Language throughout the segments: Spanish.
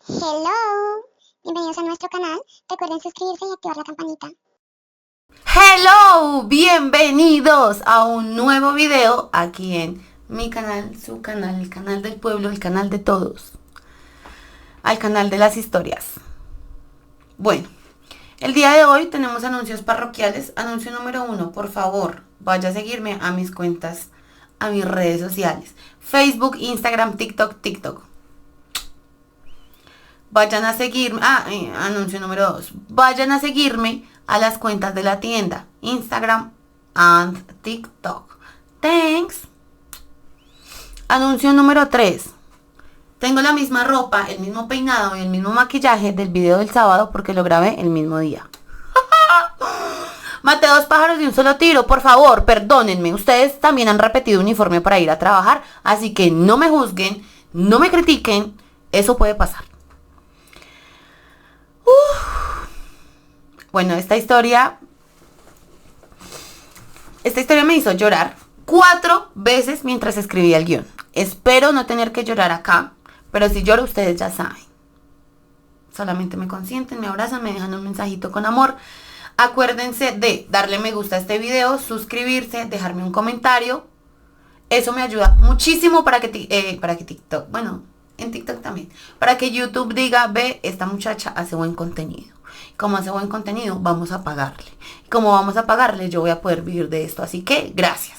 Hello, bienvenidos a nuestro canal. Recuerden suscribirse y activar la campanita. Hello, bienvenidos a un nuevo video aquí en mi canal, su canal, el canal del pueblo, el canal de todos, al canal de las historias. Bueno, el día de hoy tenemos anuncios parroquiales. Anuncio número 1, por favor, vaya a seguirme a mis cuentas, a mis redes sociales, Facebook, Instagram, TikTok. Vayan a seguirme, anuncio número 2, vayan a seguirme a las cuentas de la tienda, Instagram and TikTok. Thanks. Anuncio número 3. Tengo la misma ropa, el mismo peinado y el mismo maquillaje del video del sábado porque lo grabé el mismo día. Maté 2 pájaros de un solo tiro, por favor, perdónenme. Ustedes también han repetido uniforme para ir a trabajar, así que no me juzguen, no me critiquen, eso puede pasar. Bueno, esta historia me hizo llorar 4 veces mientras escribía el guión. Espero no tener que llorar acá, pero si lloro ustedes ya saben. Solamente me consienten, me abrazan, me dejan un mensajito con amor. Acuérdense de darle me gusta a este video, suscribirse, dejarme un comentario. Eso me ayuda muchísimo para que TikTok, bueno, en TikTok también, para que YouTube diga, ve, esta muchacha hace buen contenido. Como hace buen contenido, vamos a pagarle. Como vamos a pagarle, yo voy a poder vivir de esto. Así que, gracias.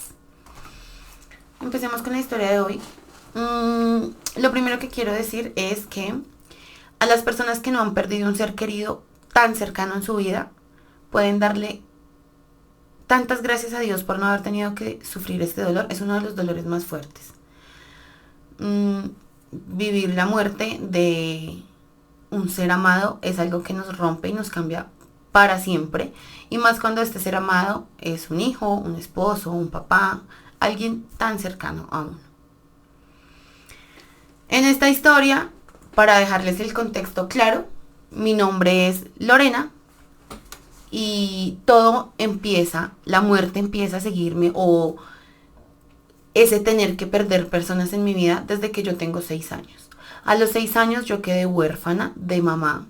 Empecemos con la historia de hoy. Lo primero que quiero decir es que a las personas que no han perdido un ser querido tan cercano en su vida, pueden darle tantas gracias a Dios por no haber tenido que sufrir este dolor. Es uno de los dolores más fuertes. Vivir la muerte de un ser amado es algo que nos rompe y nos cambia para siempre. Y más cuando este ser amado es un hijo, un esposo, un papá, alguien tan cercano a uno. En esta historia, para dejarles el contexto claro, mi nombre es Lorena y todo empieza, la muerte empieza a seguirme o ese tener que perder personas en mi vida desde que yo tengo 6 años. A los 6 años yo quedé huérfana de mamá.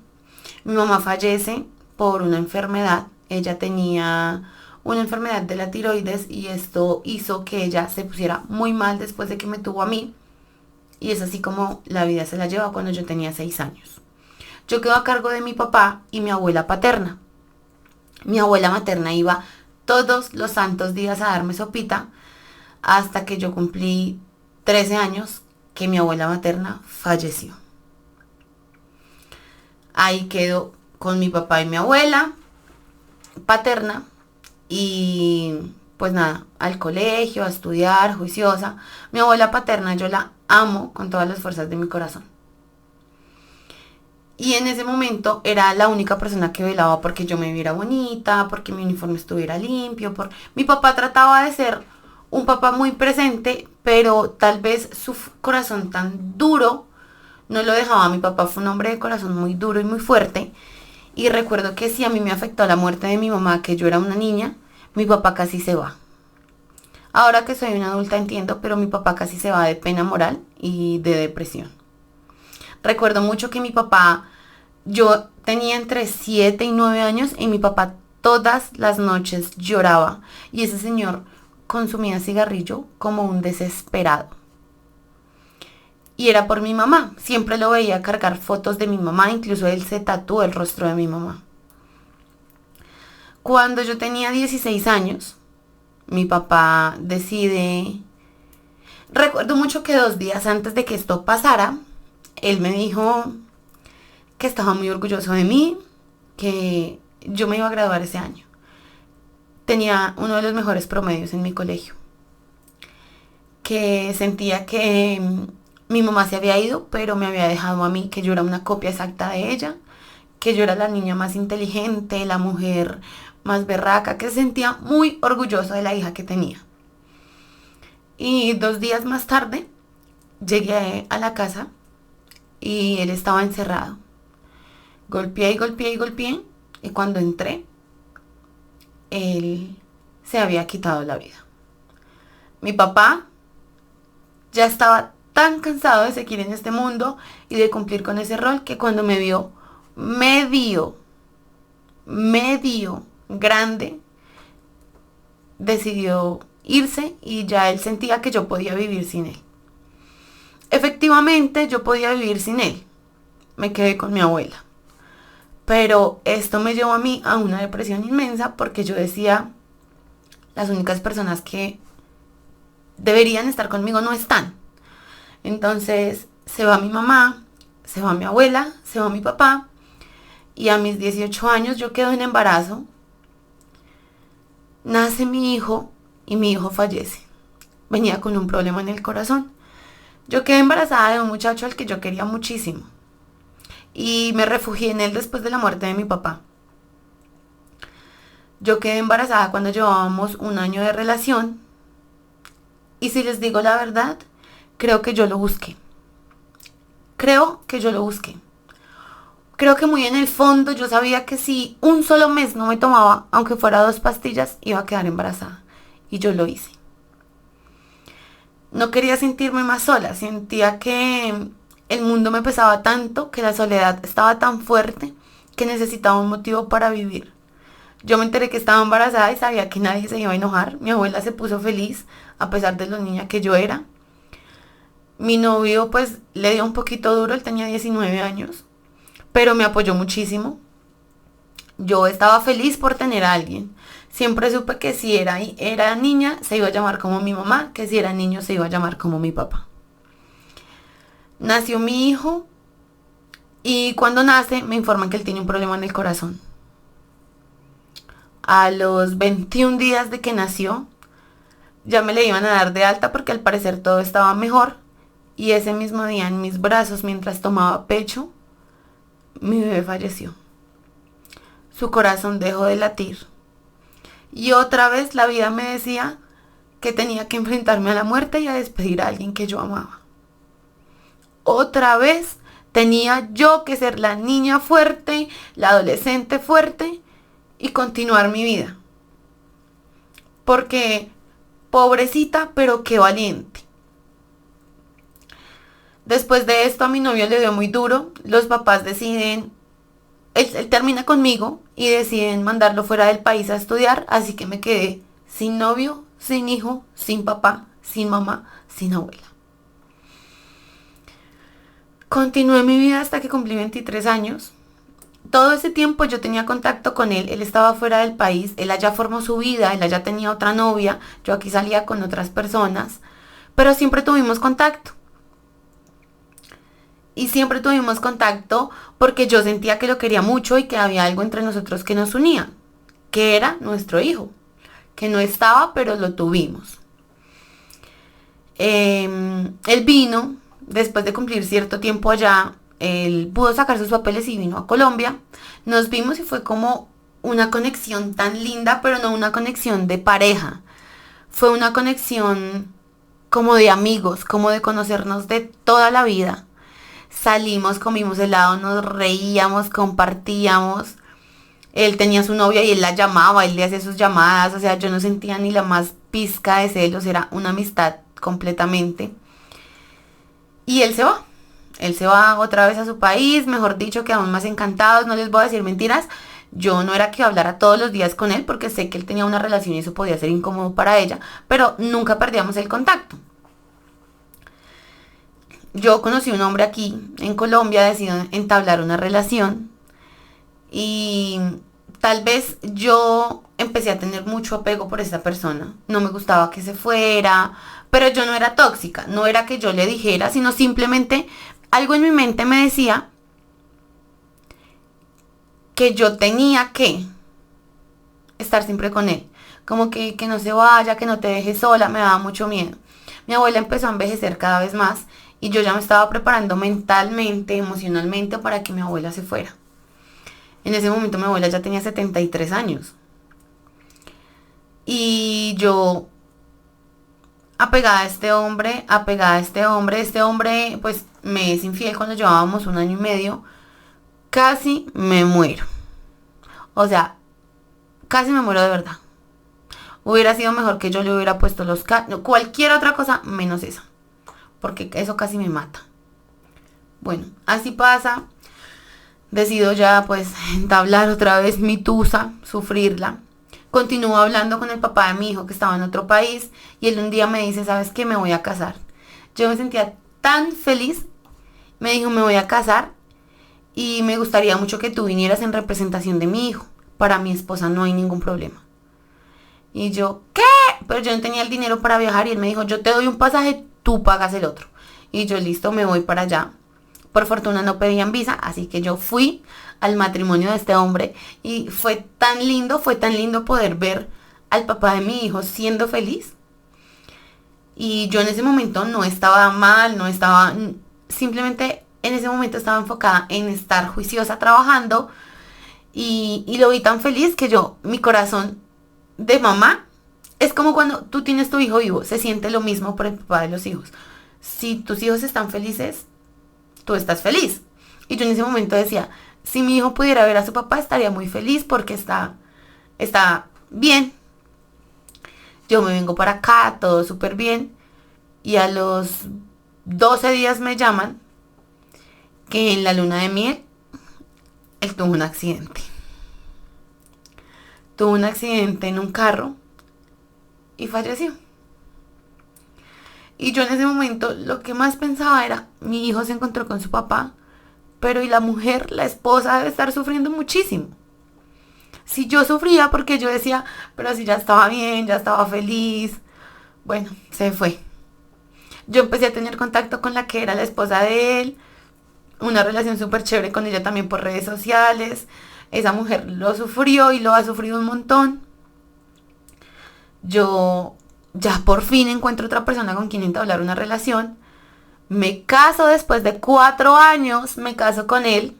Mi mamá fallece por una enfermedad. Ella tenía una enfermedad de la tiroides y esto hizo que ella se pusiera muy mal después de que me tuvo a mí. Y es así como la vida se la lleva cuando yo tenía 6 años. Yo quedo a cargo de mi papá y mi abuela paterna. Mi abuela materna iba todos los santos días a darme sopita hasta que yo cumplí 13 años que mi abuela materna falleció. Ahí quedo con mi papá y mi abuela paterna y pues nada, al colegio, a estudiar, juiciosa. Mi abuela paterna yo la amo con todas las fuerzas de mi corazón. Y en ese momento era la única persona que velaba porque yo me viera bonita, porque mi uniforme estuviera limpio. Mi papá trataba de ser un papá muy presente, pero tal vez su corazón tan duro no lo dejaba. Mi papá fue un hombre de corazón muy duro y muy fuerte. Y recuerdo que si a mí me afectó la muerte de mi mamá, que yo era una niña, mi papá casi se va. Ahora que soy una adulta entiendo, pero mi papá casi se va de pena moral y de depresión. Recuerdo mucho que mi papá, yo tenía entre 7 y 9 años y mi papá todas las noches lloraba. Y ese señor consumía cigarrillo como un desesperado. Y era por mi mamá. Siempre lo veía cargar fotos de mi mamá, incluso él se tatuó el rostro de mi mamá. Cuando yo tenía 16 años, mi papá decide... Recuerdo mucho que 2 días antes de que esto pasara, él me dijo que estaba muy orgulloso de mí, que yo me iba a graduar ese año. Tenía uno de los mejores promedios en mi colegio. Que sentía que mi mamá se había ido, pero me había dejado a mí, que yo era una copia exacta de ella, que yo era la niña más inteligente, la mujer más berraca, que se sentía muy orgulloso de la hija que tenía. Y 2 días más tarde llegué a la casa y él estaba encerrado. Golpeé y cuando entré, él se había quitado la vida. Mi papá ya estaba tan cansado de seguir en este mundo y de cumplir con ese rol que cuando me vio medio grande, decidió irse y ya él sentía que yo podía vivir sin él. Efectivamente, yo podía vivir sin él. Me quedé con mi abuela. Pero esto me llevó a mí a una depresión inmensa porque yo decía, las únicas personas que deberían estar conmigo no están. Entonces se va mi mamá, se va mi abuela, se va mi papá y a mis 18 años yo quedo en embarazo. Nace mi hijo y mi hijo fallece. Venía con un problema en el corazón. Yo quedé embarazada de un muchacho al que yo quería muchísimo y me refugié en él después de la muerte de mi papá. Yo quedé embarazada cuando llevábamos un año de relación y si les digo la verdad, creo que yo lo busqué. Creo que muy en el fondo yo sabía que si un solo mes no me tomaba, aunque fuera 2 pastillas, iba a quedar embarazada. Y yo lo hice. No quería sentirme más sola, sentía que el mundo me pesaba tanto, que la soledad estaba tan fuerte, que necesitaba un motivo para vivir. Yo me enteré que estaba embarazada y sabía que nadie se iba a enojar. Mi abuela se puso feliz, a pesar de lo niña que yo era. Mi novio pues le dio un poquito duro, él tenía 19 años, pero me apoyó muchísimo. Yo estaba feliz por tener a alguien. Siempre supe que si era niña se iba a llamar como mi mamá, que si era niño se iba a llamar como mi papá. Nació mi hijo y cuando nace me informan que él tiene un problema en el corazón. A los 21 días de que nació, ya me le iban a dar de alta porque al parecer todo estaba mejor. Y ese mismo día en mis brazos, mientras tomaba pecho, mi bebé falleció. Su corazón dejó de latir. Y otra vez la vida me decía que tenía que enfrentarme a la muerte y a despedir a alguien que yo amaba. Otra vez tenía yo que ser la niña fuerte, la adolescente fuerte y continuar mi vida. Porque, pobrecita, pero qué valiente. Después de esto a mi novio le dio muy duro. Los papás deciden, él termina conmigo y deciden mandarlo fuera del país a estudiar. Así que me quedé sin novio, sin hijo, sin papá, sin mamá, sin abuela. Continué mi vida hasta que cumplí 23 años. Todo ese tiempo yo tenía contacto con él. Él estaba fuera del país, él allá formó su vida, él allá tenía otra novia. Yo aquí salía con otras personas. Pero siempre tuvimos contacto. Y siempre tuvimos contacto porque yo sentía que lo quería mucho y que había algo entre nosotros que nos unía, que era nuestro hijo, que no estaba, pero lo tuvimos. Él vino, después de cumplir cierto tiempo allá, él pudo sacar sus papeles y vino a Colombia. Nos vimos y fue como una conexión tan linda, pero no una conexión de pareja. Fue una conexión como de amigos, como de conocernos de toda la vida. Salimos, comimos helado, nos reíamos, compartíamos. Él tenía su novia y él la llamaba, él le hacía sus llamadas, o sea, yo no sentía ni la más pizca de celos, era una amistad completamente. Y él se va otra vez a su país, mejor dicho, quedamos más encantados, no les voy a decir mentiras. Yo no era que hablara todos los días con él porque sé que él tenía una relación y eso podía ser incómodo para ella, pero nunca perdíamos el contacto. Yo conocí a un hombre aquí, en Colombia, decidí entablar una relación y tal vez yo empecé a tener mucho apego por esta persona. No me gustaba que se fuera, pero yo no era tóxica, no era que yo le dijera, sino simplemente algo en mi mente me decía que yo tenía que estar siempre con él. Como que no se vaya, que no te deje sola, me daba mucho miedo. Mi abuela empezó a envejecer cada vez más y yo ya me estaba preparando mentalmente, emocionalmente para que mi abuela se fuera. En ese momento mi abuela ya tenía 73 años. Y yo, este hombre pues me es infiel cuando llevábamos un año y medio, casi me muero. O sea, casi me muero de verdad. Hubiera sido mejor que yo le hubiera puesto cualquier otra cosa menos esa. porque eso casi me mata. Bueno, así pasa. Decido ya pues entablar otra vez mi tusa, sufrirla. Continúo hablando con el papá de mi hijo que estaba en otro país y él un día me dice, ¿sabes qué? Me voy a casar. Yo me sentía tan feliz. Me dijo, me voy a casar y me gustaría mucho que tú vinieras en representación de mi hijo. Para mi esposa no hay ningún problema. Y yo, ¿qué? Pero yo no tenía el dinero para viajar y él me dijo, yo te doy un pasaje, tú pagas el otro. Y yo, listo, me voy para allá. Por fortuna no pedían visa, así que yo fui al matrimonio de este hombre y fue tan lindo poder ver al papá de mi hijo siendo feliz. Y yo en ese momento no estaba mal, no estaba, simplemente en ese momento estaba enfocada en estar juiciosa trabajando y lo vi tan feliz que yo, mi corazón de mamá, es como cuando tú tienes tu hijo vivo, se siente lo mismo por el papá de los hijos. Si tus hijos están felices, tú estás feliz. Y yo en ese momento decía, si mi hijo pudiera ver a su papá, estaría muy feliz porque está bien. Yo me vengo para acá, todo súper bien. Y a los 12 días me llaman que en la luna de miel él tuvo un accidente. Tuvo un accidente en un carro y falleció. Y yo en ese momento lo que más pensaba era, mi hijo se encontró con su papá, pero y la mujer, la esposa, debe estar sufriendo muchísimo. Si yo sufría porque yo decía, pero si ya estaba bien, ya estaba feliz. Bueno, se fue. Yo empecé a tener contacto con la que era la esposa de él, una relación súper chévere con ella también por redes sociales. Esa mujer lo sufrió y lo ha sufrido un montón. Yo ya por fin encuentro otra persona con quien entablar una relación. Me caso después de 4 años, me caso con él.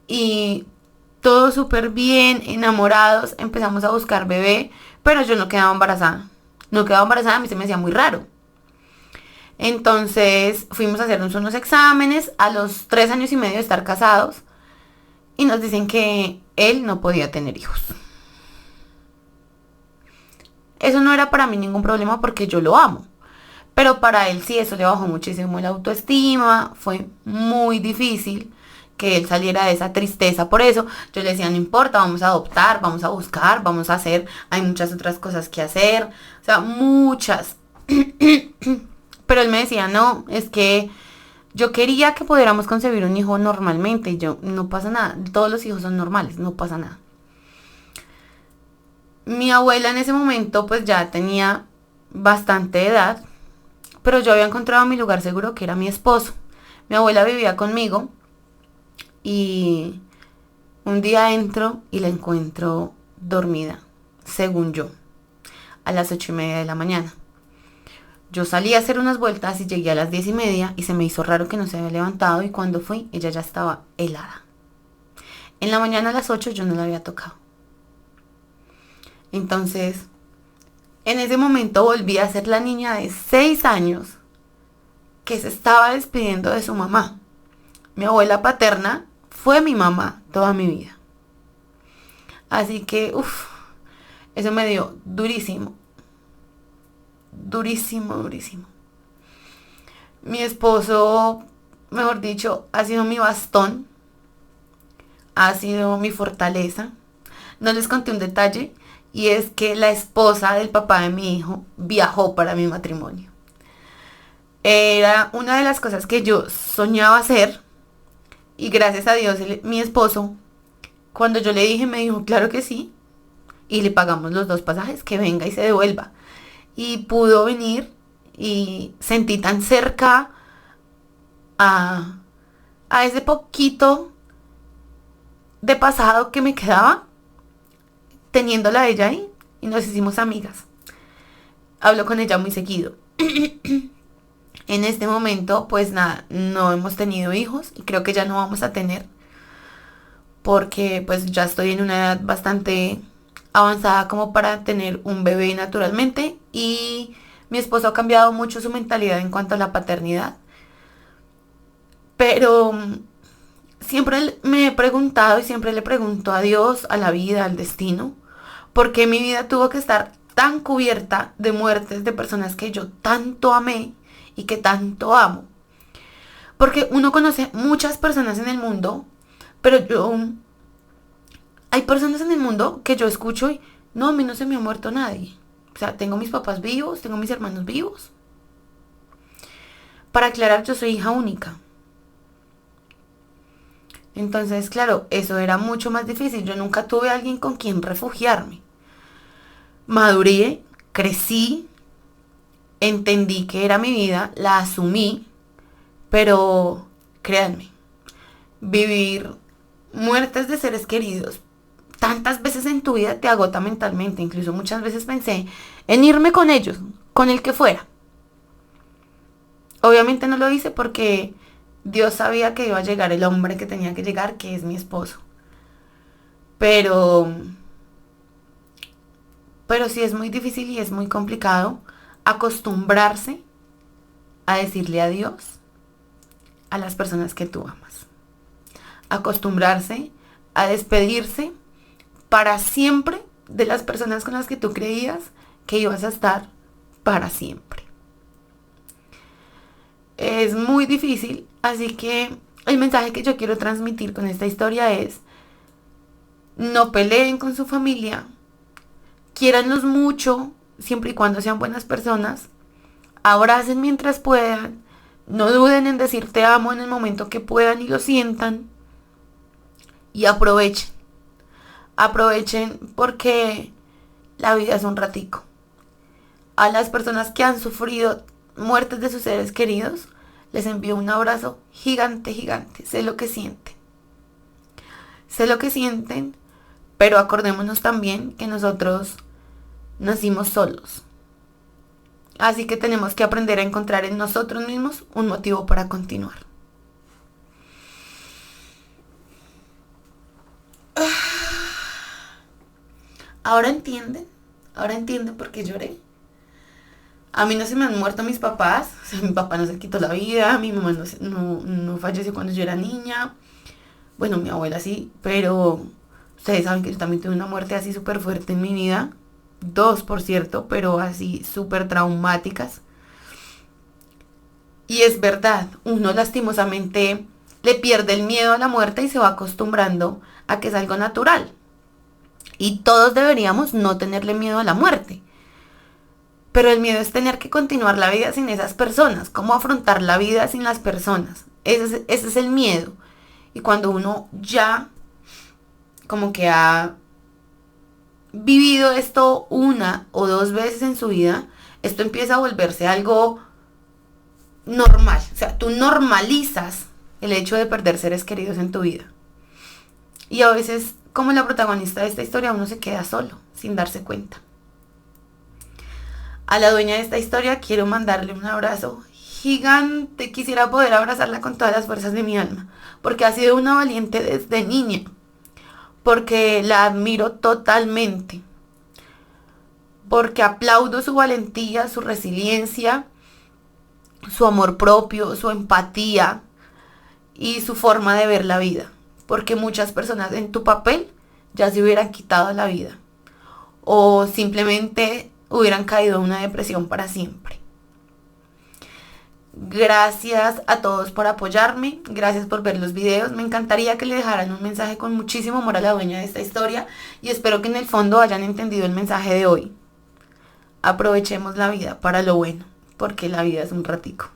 Y todo súper bien, enamorados, empezamos a buscar bebé, pero yo no quedaba embarazada. No quedaba embarazada, a mí se me hacía muy raro. Entonces fuimos a hacernos unos exámenes a los 3 años y medio de estar casados y nos dicen que él no podía tener hijos. Eso no era para mí ningún problema porque yo lo amo. Pero para él sí, eso le bajó muchísimo la autoestima. Fue muy difícil que él saliera de esa tristeza. Por eso yo le decía, no importa, vamos a adoptar, vamos a buscar, vamos a hacer. Hay muchas otras cosas que hacer. O sea, muchas. Pero él me decía, no, es que yo quería que pudiéramos concebir un hijo normalmente. Y yo, no pasa nada. Todos los hijos son normales, no pasa nada. Mi abuela en ese momento pues ya tenía bastante edad, pero yo había encontrado mi lugar seguro que era mi esposo. Mi abuela vivía conmigo y un día entro y la encuentro dormida, según yo, a las 8:30 de la mañana. Yo salí a hacer unas vueltas y llegué a las 10:30 y se me hizo raro que no se había levantado y cuando fui ella ya estaba helada. En la mañana a las 8 yo no la había tocado. Entonces, en ese momento volví a ser la niña de 6 años que se estaba despidiendo de su mamá. Mi abuela paterna fue mi mamá toda mi vida. Así que, eso me dio durísimo. Durísimo, durísimo. Mi esposo, mejor dicho, ha sido mi bastón. Ha sido mi fortaleza. No les conté un detalle. Y es que la esposa del papá de mi hijo viajó para mi matrimonio. Era una de las cosas que yo soñaba hacer. Y gracias a Dios, mi esposo, cuando yo le dije, me dijo, claro que sí. Y le pagamos los 2 pasajes, que venga y se devuelva. Y pudo venir y sentí tan cerca a ese poquito de pasado que me quedaba teniéndola a ella ahí y nos hicimos amigas. Hablo con ella muy seguido. En este momento, pues nada, no hemos tenido hijos y creo que ya no vamos a tener porque pues ya estoy en una edad bastante avanzada como para tener un bebé naturalmente y mi esposo ha cambiado mucho su mentalidad en cuanto a la paternidad. Pero siempre me he preguntado y siempre le pregunto a Dios, a la vida, al destino, ¿por qué mi vida tuvo que estar tan cubierta de muertes de personas que yo tanto amé y que tanto amo. Porque uno conoce muchas personas en el mundo, pero hay personas en el mundo que yo escucho y no, a mí no se me ha muerto nadie. O sea, tengo mis papás vivos, tengo mis hermanos vivos. Para aclarar, yo soy hija única. Entonces, claro, eso era mucho más difícil. Yo nunca tuve a alguien con quien refugiarme. Maduré, crecí, entendí que era mi vida, la asumí, pero créanme, vivir muertes de seres queridos tantas veces en tu vida te agota mentalmente. Incluso muchas veces pensé en irme con ellos, con el que fuera. Obviamente no lo hice porque Dios sabía que iba a llegar el hombre que tenía que llegar, que es mi esposo. Pero, pero sí es muy difícil y es muy complicado acostumbrarse a decirle adiós a las personas que tú amas. Acostumbrarse a despedirse para siempre de las personas con las que tú creías que ibas a estar para siempre. Es muy difícil, así que el mensaje que yo quiero transmitir con esta historia es: no peleen con su familia, quiéranlos mucho, siempre y cuando sean buenas personas, abracen mientras puedan, no duden en decir te amo en el momento que puedan y lo sientan, y aprovechen. Aprovechen porque la vida es un ratico. A las personas que han sufrido muertes de sus seres queridos, les envío un abrazo gigante, gigante. Sé lo que sienten. Sé lo que sienten, pero acordémonos también que nosotros nacimos solos. Así que tenemos que aprender a encontrar en nosotros mismos un motivo para continuar. Ahora entienden por qué lloré. A mí no se me han muerto mis papás, o sea, mi papá no se quitó la vida, mi mamá no falleció cuando yo era niña, bueno, mi abuela sí, pero ustedes saben que yo también tuve una muerte así súper fuerte en mi vida, 2 por cierto, pero así súper traumáticas. Y es verdad, uno lastimosamente le pierde el miedo a la muerte y se va acostumbrando a que es algo natural. Y todos deberíamos no tenerle miedo a la muerte. Pero el miedo es tener que continuar la vida sin esas personas. ¿Cómo afrontar la vida sin las personas? Ese es el miedo. Y cuando uno ya como que ha vivido esto una o dos veces en su vida, esto empieza a volverse algo normal. O sea, tú normalizas el hecho de perder seres queridos en tu vida. Y a veces, como la protagonista de esta historia, uno se queda solo, sin darse cuenta. A la dueña de esta historia quiero mandarle un abrazo gigante. Quisiera poder abrazarla con todas las fuerzas de mi alma, porque ha sido una valiente desde niña, porque la admiro totalmente, porque aplaudo su valentía, su resiliencia, su amor propio, su empatía y su forma de ver la vida, porque muchas personas en tu papel ya se hubieran quitado la vida o simplemente hubieran caído en una depresión para siempre. Gracias a todos por apoyarme, gracias por ver los videos. Me encantaría que le dejaran un mensaje con muchísimo amor a la dueña de esta historia y espero que en el fondo hayan entendido el mensaje de hoy. Aprovechemos la vida para lo bueno, porque la vida es un ratico.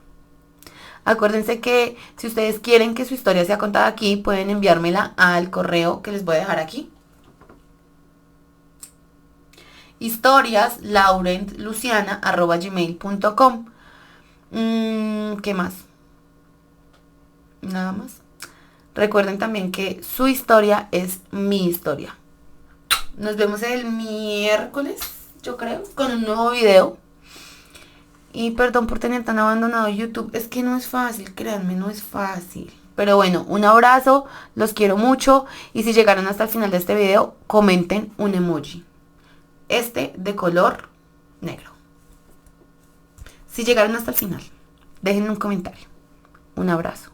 Acuérdense que si ustedes quieren que su historia sea contada aquí, pueden enviármela al correo que les voy a dejar aquí. historiaslaurentluciana@gmail.com. ¿Qué más? Nada más. Recuerden también que su historia es mi historia. Nos vemos el miércoles, yo creo, con un nuevo video. Y perdón por tener tan abandonado YouTube. Es que no es fácil, créanme, no es fácil. Pero bueno, un abrazo, los quiero mucho. Y si llegaron hasta el final de este video, comenten un emoji. Este de color negro. Si llegaron hasta el final, déjenme un comentario. Un abrazo.